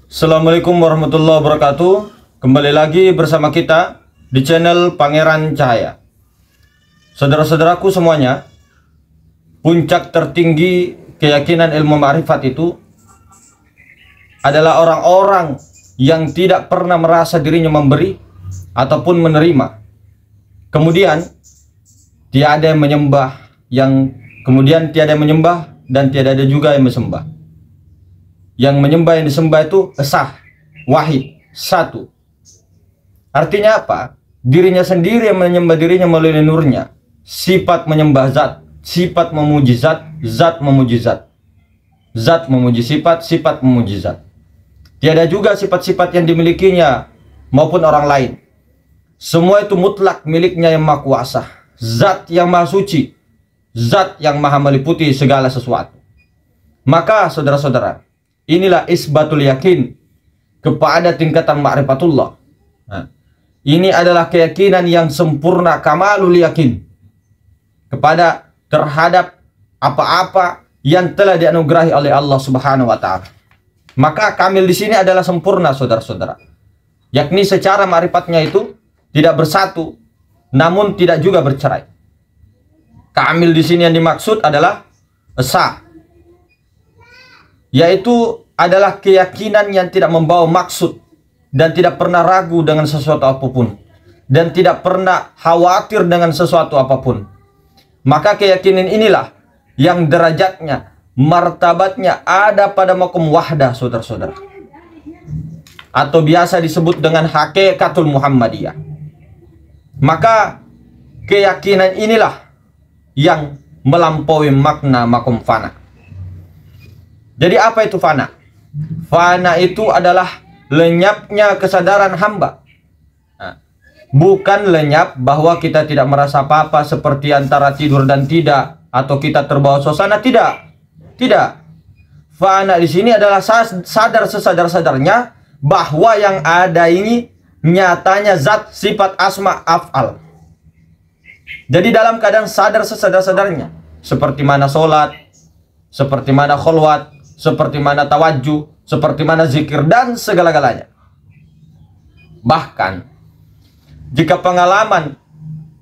Assalamualaikum warahmatullahi wabarakatuh. Kembali lagi bersama kita di channel Pangeran Cahaya. Saudara-saudaraku semuanya, puncak tertinggi keyakinan ilmu ma'rifat itu adalah orang-orang yang tidak pernah merasa dirinya memberi ataupun menerima. Kemudian tiada yang menyembah, tiada yang menyembah dan tiada ada juga yang disembah. Yang menyembah, yang disembah itu esa, wahid, satu. Artinya apa? Dirinya sendiri yang menyembah dirinya melalui nurnya. Sifat menyembah zat, sifat memuji zat, zat memuji zat. Zat memuji sifat, sifat memuji zat. Tiada juga sifat-sifat yang dimilikinya maupun orang lain. Semua itu mutlak miliknya yang maha kuasa. Zat yang maha suci, zat yang maha meliputi segala sesuatu. Maka saudara-saudara, inilah isbatul yakin kepada tingkatan ma'rifatullah. Nah, ini adalah keyakinan yang sempurna, kamalul yakin kepada terhadap apa-apa yang telah dianugerahi oleh Allah Subhanahu wa taala. Maka kamil di sini adalah sempurna, saudara-saudara. Yakni secara ma'rifatnya itu tidak bersatu, namun tidak juga bercerai. Kamil di sini yang dimaksud adalah esa, yaitu adalah keyakinan yang tidak membawa maksud dan tidak pernah ragu dengan sesuatu apapun dan tidak pernah khawatir dengan sesuatu apapun. Maka keyakinan inilah yang derajatnya, martabatnya ada pada makom wahdah, saudara-saudara, atau biasa disebut dengan hakikatul Muhammadiyah. Maka keyakinan inilah yang melampaui makna makom fana. Jadi apa itu fana? Fana itu adalah lenyapnya kesadaran hamba. Nah, bukan lenyap bahwa kita tidak merasa apa-apa seperti antara tidur dan tidak, atau kita terbawa suasana, tidak. Tidak. Fana di sini adalah sadar sesadar-sadarnya bahwa yang ada ini nyatanya zat, sifat, asma, af'al. Jadi dalam keadaan sadar sesadar-sadarnya, seperti mana sholat, seperti mana khulwat, seperti mana tawajjuh, seperti mana zikir, dan segala-galanya. Bahkan jika pengalaman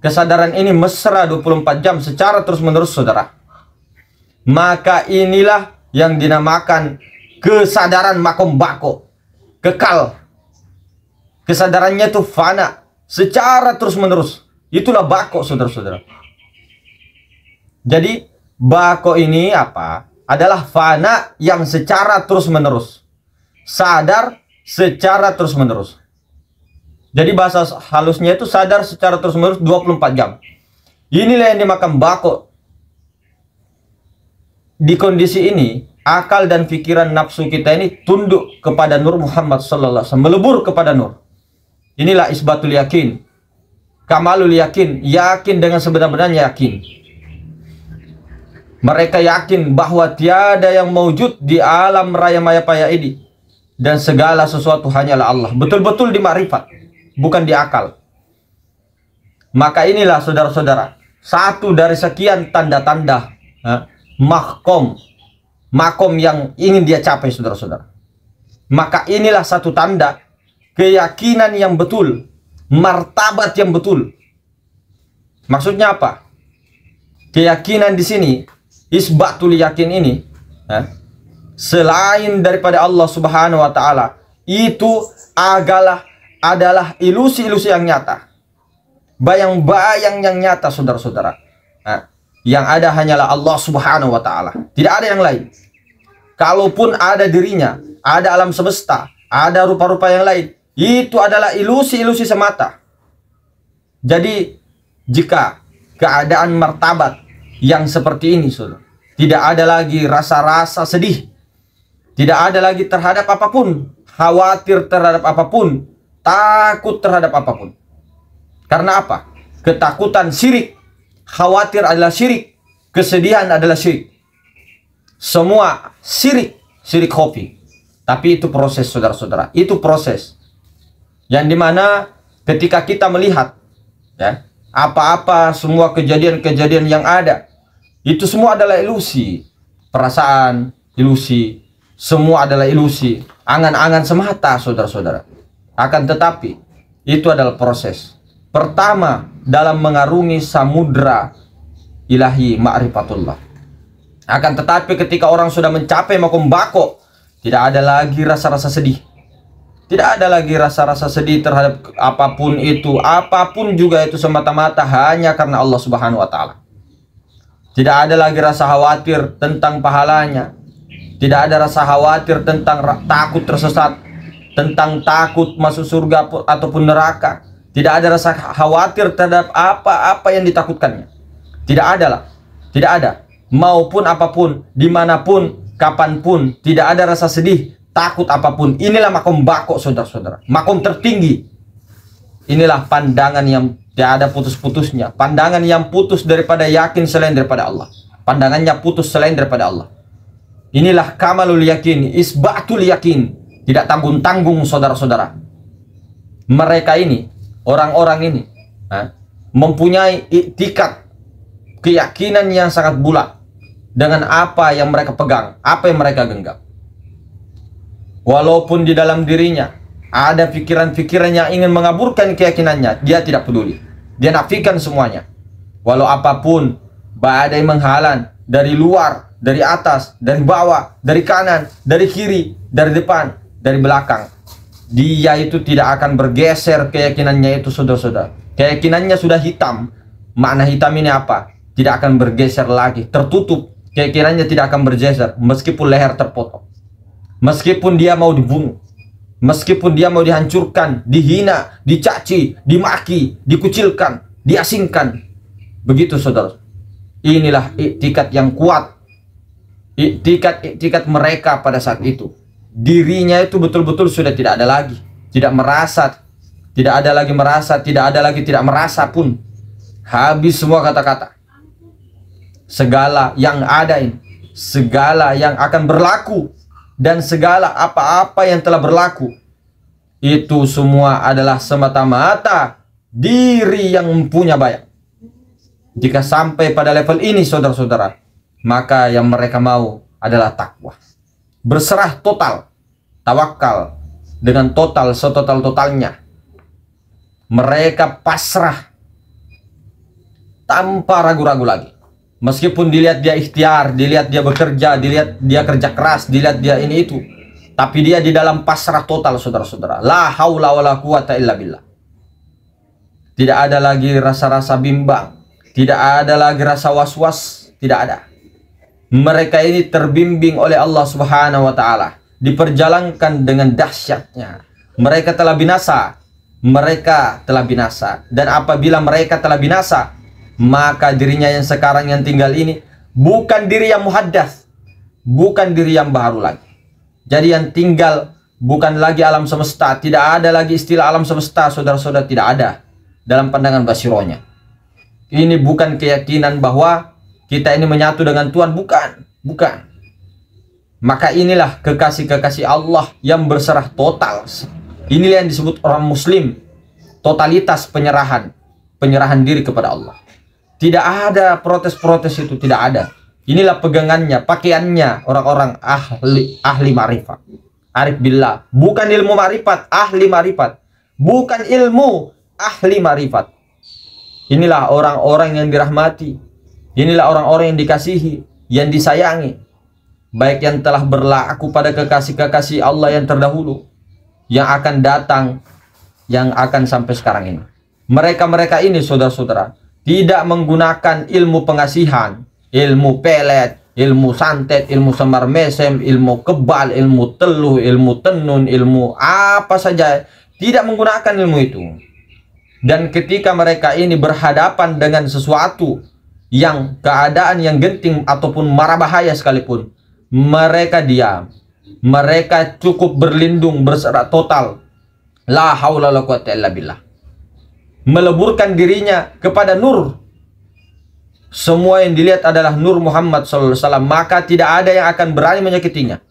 kesadaran ini mesra 24 jam secara terus-menerus, saudara, maka inilah yang dinamakan kesadaran makom bako, kekal. Kesadarannya itu fana secara terus-menerus. Itulah bako, saudara-saudara. Jadi bako ini apa? Adalah fana yang secara terus-menerus, sadar secara terus-menerus. Jadi bahasa halusnya itu sadar secara terus-menerus 24 jam. Inilah yang dimakan bako. Di kondisi ini, akal dan pikiran nafsu kita ini tunduk kepada Nur Muhammad sallallahu alaihi wasallam, melebur kepada Nur. Inilah isbatul yakin, kamalul yakin, yakin dengan sebenar-benarnya yakin. Mereka yakin bahwa tiada yang mewujud di alam raya maya paya ini, dan segala sesuatu hanyalah Allah. Betul-betul di makrifat, bukan di akal. Maka inilah saudara-saudara, satu dari sekian tanda-tanda makom yang ingin dia capai, saudara-saudara. Maka inilah satu tanda keyakinan yang betul, martabat yang betul. Maksudnya apa? Keyakinan di sini, isbatul yakin ini, selain daripada Allah Subhanahu wa taala, itu adalah ilusi-ilusi yang nyata, bayang-bayang yang nyata, saudara-saudara. Yang ada hanyalah Allah Subhanahu wa taala, tidak ada yang lain. Kalaupun ada dirinya, ada alam semesta, ada rupa-rupa yang lain, itu adalah ilusi-ilusi semata. Jadi jika keadaan martabat yang seperti ini, saudara, tidak ada lagi rasa-rasa sedih, tidak ada lagi terhadap apapun, khawatir terhadap apapun, takut terhadap apapun. Karena apa? Ketakutan syirik, khawatir adalah syirik, kesedihan adalah syirik. Semua syirik, syirik khofi. Tapi itu proses, saudara-saudara, itu proses yang dimana ketika kita melihat apa-apa, semua kejadian-kejadian yang ada, itu semua adalah ilusi. Perasaan, ilusi. Semua adalah ilusi. angan-angan semata, saudara-saudara. Akan tetapi itu adalah proses pertama dalam mengarungi samudra ilahi ma'rifatullah. Akan tetapi ketika orang sudah mencapai makom bako, tidak ada lagi rasa-rasa sedih. Tidak ada lagi rasa-rasa sedih terhadap apapun itu. Apapun juga itu semata-mata hanya karena Allah Subhanahu wa Ta'ala. Tidak ada lagi rasa khawatir tentang pahalanya. Tidak ada rasa khawatir tentang takut tersesat, tentang takut masuk surga ataupun neraka. Tidak ada rasa khawatir terhadap apa-apa yang ditakutkannya. Tidak ada lah. Tidak ada. Maupun apapun, dimanapun, kapanpun, tidak ada rasa sedih, takut apapun. Inilah makom bako, saudara-saudara. Makom tertinggi. Inilah pandangan yang tidak ada putus-putusnya. Pandangan yang putus daripada yakin selain daripada Allah. Pandangannya putus selain daripada Allah. Inilah kamalul yakin, isbatul yakin. Tidak tanggung-tanggung, saudara-saudara. Mereka ini, orang-orang ini, mempunyai iktikad, keyakinan yang sangat bulat dengan apa yang mereka pegang, apa yang mereka genggam. Walaupun di dalam dirinya ada pikiran-pikiran yang ingin mengaburkan keyakinannya, dia tidak peduli. Dia nafikan semuanya. Walau apapun, badai menghalang dari luar, dari atas, dari bawah, dari kanan, dari kiri, dari depan, dari belakang, dia itu tidak akan bergeser keyakinannya itu, saudara-saudara. Keyakinannya sudah hitam. Makna hitam ini apa? Tidak akan bergeser lagi, tertutup. Keyakinannya tidak akan bergeser meskipun leher terpotong, meskipun dia mau dibunuh, meskipun dia mau dihancurkan, dihina, dicaci, dimaki, dikucilkan, diasingkan. Begitu, saudara. Inilah iktikad yang kuat, iktikad mereka pada saat itu. Dirinya itu betul-betul sudah tidak ada lagi, tidak merasa, tidak ada lagi merasa, tidak ada lagi tidak merasa pun. Habis semua kata-kata. Segala yang ada ini, segala yang akan berlaku, dan segala apa-apa yang telah berlaku, itu semua adalah semata-mata diri yang punya bayang. Jika sampai pada level ini, saudara-saudara, maka yang mereka mau adalah takwa. Berserah total, tawakal dengan total, setotal-totalnya. Mereka pasrah tanpa ragu-ragu lagi. Meskipun dilihat dia ikhtiar, dilihat dia bekerja, dilihat dia kerja keras, dilihat dia ini itu, tapi dia di dalam pasrah total, saudara-saudara. La haula wala quwata illa billah. Tidak ada lagi rasa-rasa bimbang, tidak ada lagi rasa was-was, tidak ada. Mereka ini terbimbing oleh Allah Subhanahu wa Ta'ala, diperjalankan dengan dahsyatnya. Mereka telah binasa, mereka telah binasa. Dan apabila mereka telah binasa, maka dirinya yang sekarang yang tinggal ini bukan diri yang muhaddas, bukan diri yang baru lagi. Jadi yang tinggal bukan lagi alam semesta, tidak ada lagi istilah alam semesta, saudara-saudara, tidak ada dalam pandangan basironya. Ini bukan keyakinan bahwa kita ini menyatu dengan Tuhan, bukan. Maka inilah kekasih-kekasih Allah yang berserah total. Inilah yang disebut orang muslim, totalitas penyerahan diri kepada Allah. Tidak ada protes-protes, itu tidak ada. Inilah pegangannya, pakaiannya orang-orang ahli ma'rifat, arif billah. Bukan ilmu ma'rifat, ahli ma'rifat. Bukan ilmu, ahli ma'rifat. Inilah orang-orang yang dirahmati. Inilah orang-orang yang dikasihi, yang disayangi. Baik yang telah berlaku pada kekasih-kekasih Allah yang terdahulu, yang akan datang, yang akan sampai sekarang ini. Mereka-mereka ini, saudara-saudara, tidak menggunakan ilmu pengasihan, ilmu pelet, ilmu santet, ilmu semar mesem, ilmu kebal, ilmu teluh, ilmu tenun, ilmu apa saja. Tidak menggunakan ilmu itu. Dan ketika mereka ini berhadapan dengan sesuatu yang keadaan yang genting ataupun mara bahaya sekalipun, mereka diam. Mereka cukup berlindung, berserah total. La haula wala quwata illa billah. Meleburkan dirinya kepada nur. Semua yang dilihat adalah nur Muhammad SAW, maka tidak ada yang akan berani menyakitinya.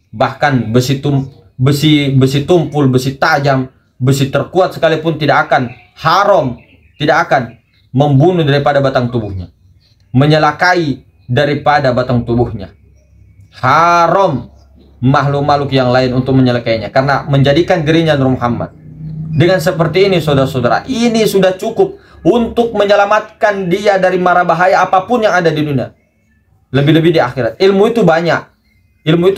Bahkan besi tumpul, besi tajam, besi terkuat sekalipun tidak akan haram, tidak akan membunuh daripada batang tubuhnya, menyelakai daripada batang tubuhnya. Haram makhluk-makhluk yang lain untuk menyelekainya, karena menjadikan dirinya Nur Muhammad. Dengan seperti ini saudara-saudara, ini sudah cukup untuk menyelamatkan dia dari mara bahaya apapun yang ada di dunia, lebih-lebih di akhirat. Ilmu itu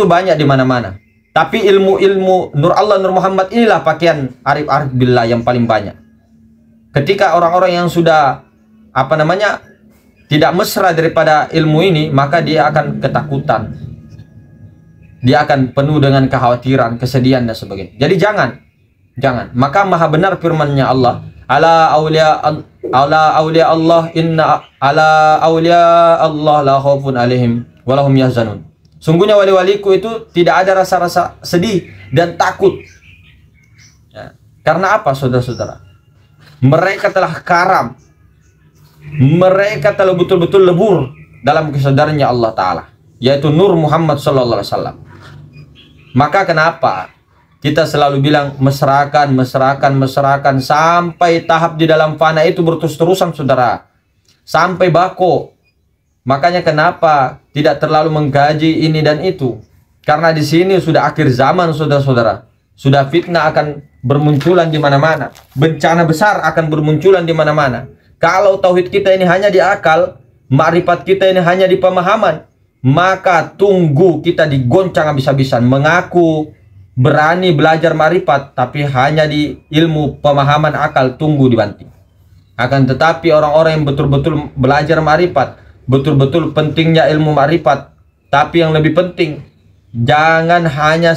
banyak di mana-mana, tapi ilmu Nur Allah, Nur Muhammad inilah pakaian arif-arif billah yang paling banyak. Ketika orang-orang yang sudah tidak mesra daripada ilmu ini, maka dia akan ketakutan, dia akan penuh dengan kekhawatiran, kesedihan dan sebagainya. Jadi jangan. Maka maha benar firman-Nya Allah, ala aulia Allah inna ala aulia Allah la khaufun alaihim wa lahum yahzanun. Sungguhnya wali-waliku itu tidak ada rasa-rasa sedih dan takut. Ya. Karena apa saudara-saudara? Mereka telah karam, mereka telah betul-betul lebur dalam kesadarannya Allah Ta'ala, yaitu Nur Muhammad Sallallahu Alaihi Wasallam. Maka kenapa kita selalu bilang mesrakan sampai tahap di dalam fana itu berterus-terusan saudara, sampai bako. Makanya kenapa tidak terlalu mengkaji ini dan itu, karena di sini sudah akhir zaman saudara-saudara, sudah fitnah akan bermunculan di mana-mana, bencana besar akan bermunculan di mana-mana. Kalau tauhid kita ini hanya di akal, makrifat kita ini hanya di pemahaman, maka tunggu kita digoncang habis-habisan. Mengaku berani belajar makrifat tapi hanya di ilmu pemahaman akal, tunggu dibanting. Akan tetapi orang-orang yang betul-betul belajar makrifat, betul-betul pentingnya ilmu makrifat, tapi yang lebih penting jangan hanya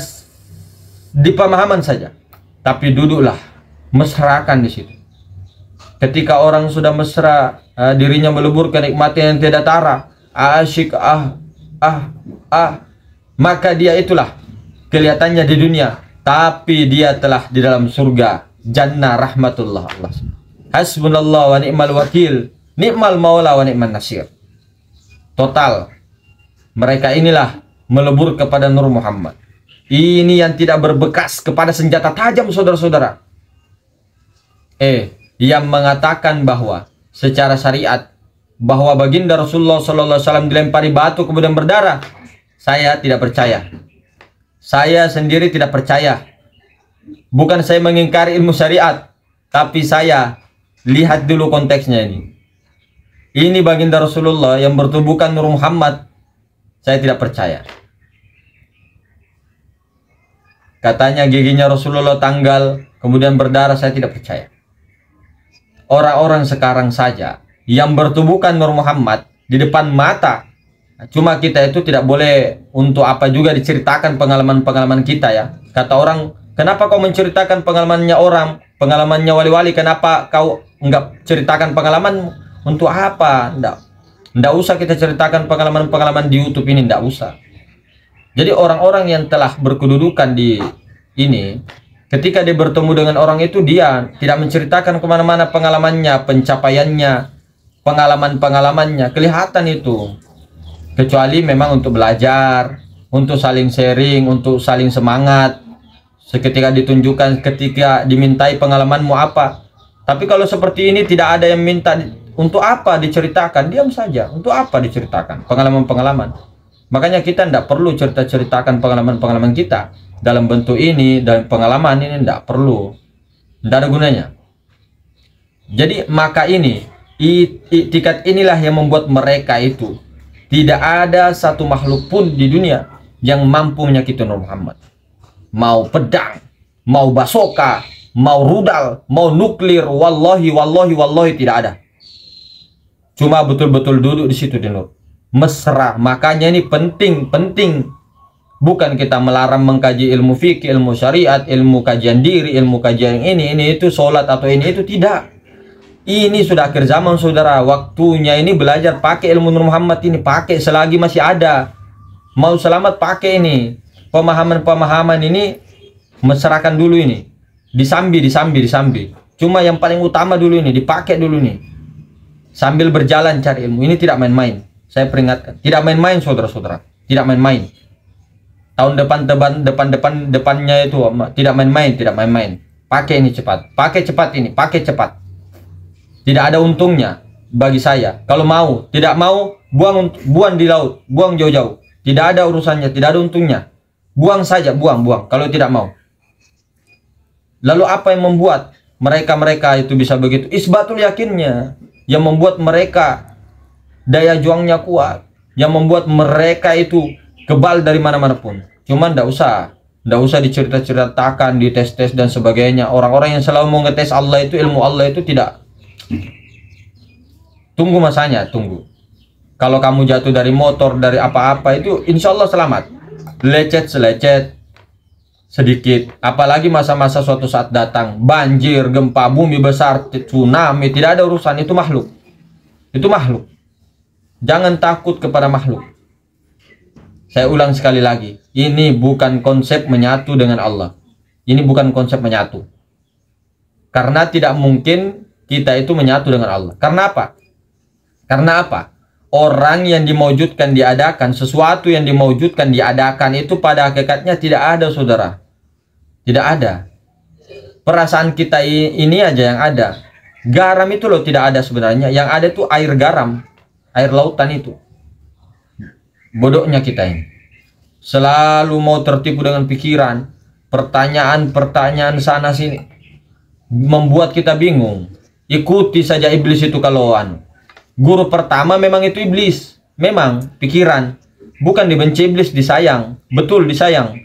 di pemahaman saja, tapi duduklah mesrakan di situ. Ketika orang sudah mesra, dirinya melebur kenikmatan yang tidak tara, asyik maka dia itulah kelihatannya di dunia, tapi dia telah di dalam surga, jannah rahmatullah Allah. Hasbunallah wa ni'mal wakil, ni'mal maula wa ni'man nasir. Total, mereka inilah melebur kepada Nur Muhammad. Ini yang tidak berbekas kepada senjata tajam saudara-saudara. Yang mengatakan bahwa secara syariat bahwa baginda Rasulullah SAW dilempari batu kemudian berdarah, saya tidak percaya. Saya sendiri tidak percaya. Bukan saya mengingkari ilmu syariat, tapi saya lihat dulu konteksnya ini. Ini baginda Rasulullah yang bertubuhkan Nur Muhammad, saya tidak percaya. Katanya giginya Rasulullah tanggal kemudian berdarah, saya tidak percaya. Orang-orang sekarang saja yang bertubuhkan Nur Muhammad di depan mata, cuma kita itu tidak boleh untuk apa juga diceritakan pengalaman-pengalaman kita ya. Kata orang, kenapa kau menceritakan pengalamannya orang, pengalamannya wali-wali, kenapa kau enggak ceritakan pengalamanmu? Untuk apa? Enggak usah kita ceritakan pengalaman-pengalaman di YouTube ini, enggak usah. Jadi orang-orang yang telah berkedudukan di ini, ketika dia bertemu dengan orang itu, dia tidak menceritakan kemana-mana pengalamannya, pencapaiannya, pengalaman-pengalamannya, kelihatan itu. Kecuali memang untuk belajar, untuk saling sharing, untuk saling semangat. Seketika ditunjukkan, ketika dimintai pengalamanmu apa. Tapi kalau seperti ini tidak ada yang minta, untuk apa diceritakan? Diam saja. Untuk apa diceritakan pengalaman-pengalaman? Makanya kita tidak perlu ceritakan pengalaman-pengalaman kita dalam bentuk ini, dan pengalaman ini tidak perlu, tidak ada gunanya. Jadi maka ini iktikat inilah yang membuat mereka itu tidak ada satu makhluk pun di dunia yang mampu menyakiti Nur Muhammad. Mau pedang, mau basoka, mau rudal, mau nuklir, wallahi tidak ada. Cuma betul-betul duduk di situ di Nur, mesra. Makanya ini penting. Bukan kita melarang mengkaji ilmu fikih, ilmu syariat, ilmu kajian diri, ilmu kajian ini itu, sholat atau ini itu, tidak. Ini sudah akhir zaman saudara. Waktunya ini belajar pakai ilmu Nur Muhammad ini, pakai selagi masih ada. Mau selamat pakai ini. Pemahaman-pemahaman ini mesrakan dulu ini. Disambi. Cuma yang paling utama dulu ini, dipakai dulu nih. Sambil berjalan cari ilmu. Ini tidak main-main. Saya peringatkan, tidak main-main saudara-saudara. Tidak main-main. Tahun depannya itu tidak main-main. Pakai ini cepat. Pakai cepat. Tidak ada untungnya bagi saya. Kalau mau, tidak mau, buang di laut, buang jauh-jauh. Tidak ada urusannya, tidak ada untungnya. Buang saja, buang kalau tidak mau. Lalu apa yang membuat mereka itu bisa begitu? Isbatul yakinnya, yang membuat mereka daya juangnya kuat, yang membuat mereka itu kebal dari mana-mana pun. Cuman ndak usah diceritakan, dites-tes dan sebagainya. Orang-orang yang selalu mau ngetes Allah itu, ilmu Allah itu tidak. Tunggu masanya, tunggu. Kalau kamu jatuh dari motor, dari apa-apa itu insya Allah selamat. Lecet sedikit, apalagi masa-masa suatu saat datang banjir, gempa bumi besar, tsunami, tidak ada urusan. Itu makhluk, jangan takut kepada makhluk. Saya ulang sekali lagi, ini bukan konsep menyatu dengan Allah, ini bukan konsep menyatu, karena tidak mungkin kita itu menyatu dengan Allah. Karena apa? Orang yang dimewujudkan diadakan, sesuatu yang dimewujudkan diadakan itu pada hakikatnya tidak ada, saudara. Tidak ada. Perasaan kita ini aja yang ada. Garam itu loh tidak ada sebenarnya. Yang ada itu air garam, air lautan itu. Bodohnya kita ini. Selalu mau tertipu dengan pikiran, pertanyaan sana sini. Membuat kita bingung. Ikuti saja iblis itu kalau guru pertama memang itu iblis. Memang pikiran. Bukan dibenci iblis, disayang. Betul disayang.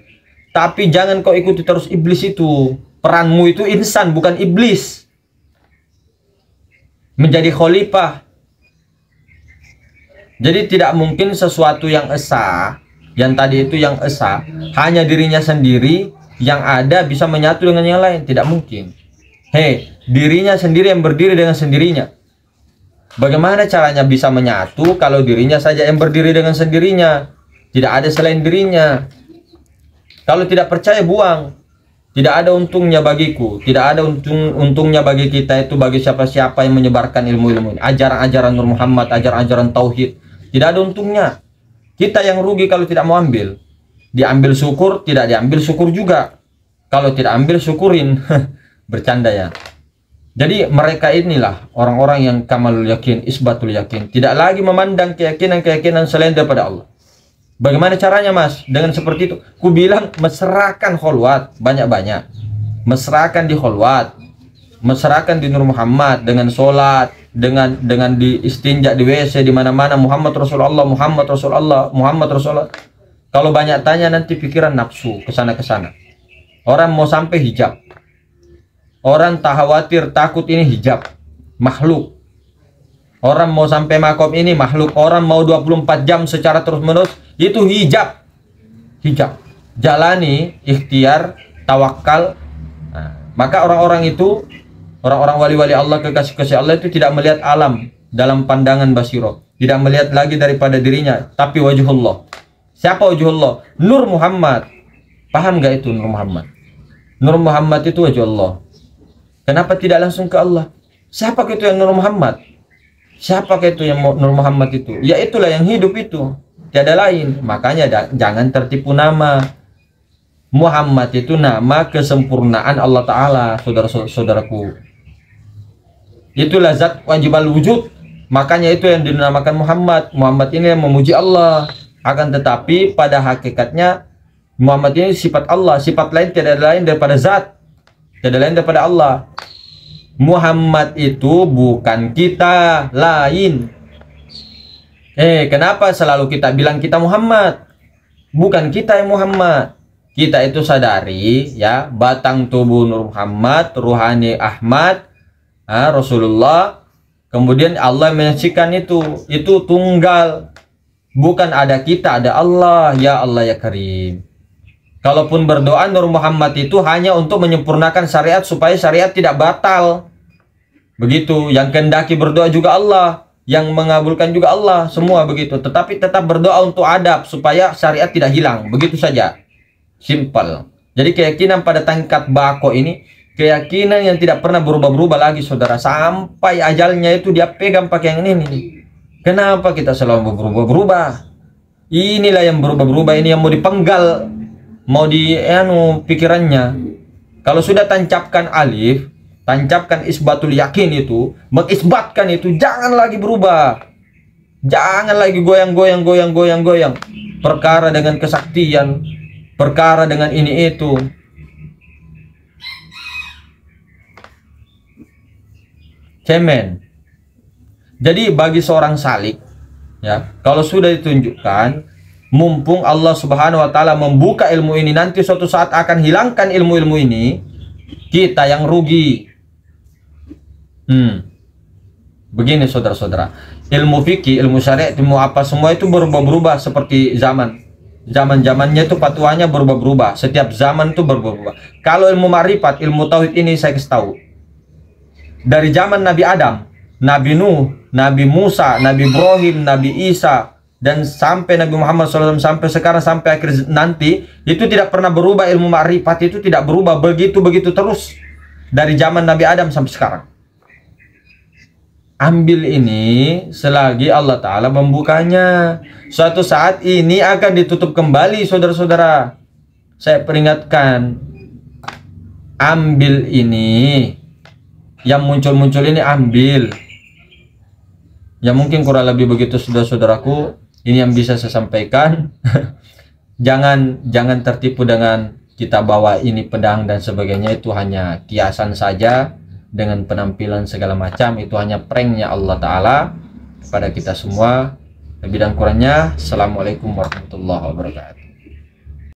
Tapi jangan kau ikuti terus iblis itu. Peranmu itu insan, bukan iblis. Menjadi khalifah. Jadi tidak mungkin sesuatu yang esa, yang tadi itu yang esa, hanya dirinya sendiri yang ada bisa menyatu dengan yang lain. Tidak mungkin. Hei, dirinya sendiri yang berdiri dengan sendirinya. Bagaimana caranya bisa menyatu kalau dirinya saja yang berdiri dengan sendirinya? Tidak ada selain dirinya. Kalau tidak percaya, buang. Tidak ada untungnya bagiku, tidak ada untungnya bagi kita itu, bagi siapa-siapa yang menyebarkan ilmu-ilmu ini, ajaran-ajaran Nur Muhammad, ajaran-ajaran tauhid. Tidak ada untungnya. Kita yang rugi kalau tidak mau ambil. Diambil syukur, tidak diambil syukur juga. Kalau tidak ambil syukurin. Bercanda ya. Jadi mereka inilah orang-orang yang kamalul yakin, isbatul yakin, tidak lagi memandang keyakinan selain daripada Allah. Bagaimana caranya, Mas? Dengan seperti itu. Ku bilang mesrakan kholwat banyak-banyak. Mesrakan di kholwat, mesrakan di Nur Muhammad, dengan sholat, dengan di istinja di WC, di mana-mana Muhammad Rasulullah, Muhammad Rasulullah, Muhammad Rasulullah. Kalau banyak tanya nanti pikiran nafsu kesana kesana. Orang mau sampai hijab. Orang tak khawatir, takut ini hijab. Makhluk. Orang mau sampai makom ini makhluk. Orang mau 24 jam secara terus-menerus, itu hijab. Hijab. Jalani, ikhtiar, tawakal. Nah, maka orang-orang itu, orang-orang wali-wali Allah, kekasih-kasih Allah itu tidak melihat alam dalam pandangan basiro. Tidak melihat lagi daripada dirinya, tapi wajhullah. Siapa wajhullah? Nur Muhammad. Paham gak itu Nur Muhammad? Nur Muhammad itu wajhullah. Kenapa tidak langsung ke Allah? Siapa itu yang Nur Muhammad? Siapa itu yang Nur Muhammad itu? Ya itulah yang hidup itu, tiada lain. Makanya jangan tertipu nama. Muhammad itu nama kesempurnaan Allah Ta'ala, saudara-saudaraku. Itulah zat wajibal wujud. Makanya itu yang dinamakan Muhammad. Muhammad ini yang memuji Allah. Akan tetapi pada hakikatnya Muhammad ini sifat Allah. Sifat lain tidak lain daripada zat, tidak lain daripada Allah. Muhammad itu bukan kita, lain. Kenapa selalu kita bilang kita Muhammad? Bukan kita yang Muhammad. Kita itu sadari ya, batang tubuh Nur Muhammad, ruhani Ahmad, Rasulullah. Kemudian Allah menyaksikan itu tunggal. Bukan ada kita, ada Allah. Ya Allah ya Karim. Kalaupun berdoa Nur Muhammad itu hanya untuk menyempurnakan syariat supaya syariat tidak batal. Begitu, yang kehendaki berdoa juga Allah, yang mengabulkan juga Allah, semua begitu. Tetapi tetap berdoa untuk adab supaya syariat tidak hilang. Begitu saja. Simple. Jadi keyakinan pada tingkat bako ini, keyakinan yang tidak pernah berubah-berubah lagi, saudara. Sampai ajalnya itu dia pegang pakai yang ini. Kenapa kita selalu berubah-berubah? Inilah yang berubah-berubah, ini yang mau dipenggal, mau pikirannya. Kalau sudah tancapkan alif, tancapkan isbatul yakin itu, mengisbatkan itu, jangan lagi berubah. Jangan lagi goyang-goyang. Perkara dengan kesaktian, perkara dengan ini itu. Cemen. Jadi bagi seorang salik, ya, kalau sudah ditunjukkan, mumpung Allah Subhanahu wa taala membuka ilmu ini, nanti suatu saat akan hilangkan ilmu-ilmu ini, kita yang rugi. Begini saudara-saudara, ilmu fikih, ilmu syariat, ilmu apa semua itu berubah-berubah seperti zaman-zamannya itu fatwanya berubah-berubah. Setiap zaman itu berubah-berubah. Kalau ilmu ma'rifat, ilmu tauhid ini saya kasih tahu. Dari zaman Nabi Adam, Nabi Nuh, Nabi Musa, Nabi Ibrahim, Nabi Isa, dan sampai Nabi Muhammad SAW, sampai sekarang, sampai akhir nanti, itu tidak pernah berubah. Ilmu ma'rifat itu tidak berubah, begitu-begitu terus dari zaman Nabi Adam sampai sekarang. Ambil ini selagi Allah Ta'ala membukanya. Suatu saat ini akan ditutup kembali, saudara-saudara. Saya peringatkan, ambil ini. Yang muncul-muncul ini ambil. Ya mungkin kurang lebih begitu, saudara-saudaraku. Ini yang bisa saya sampaikan. Jangan tertipu dengan kita bawa ini pedang dan sebagainya. Itu hanya kiasan saja. Dengan penampilan segala macam, itu hanya pranknya Allah Ta'ala kepada kita semua. Lebih dan kurangnya, Assalamualaikum warahmatullahi wabarakatuh.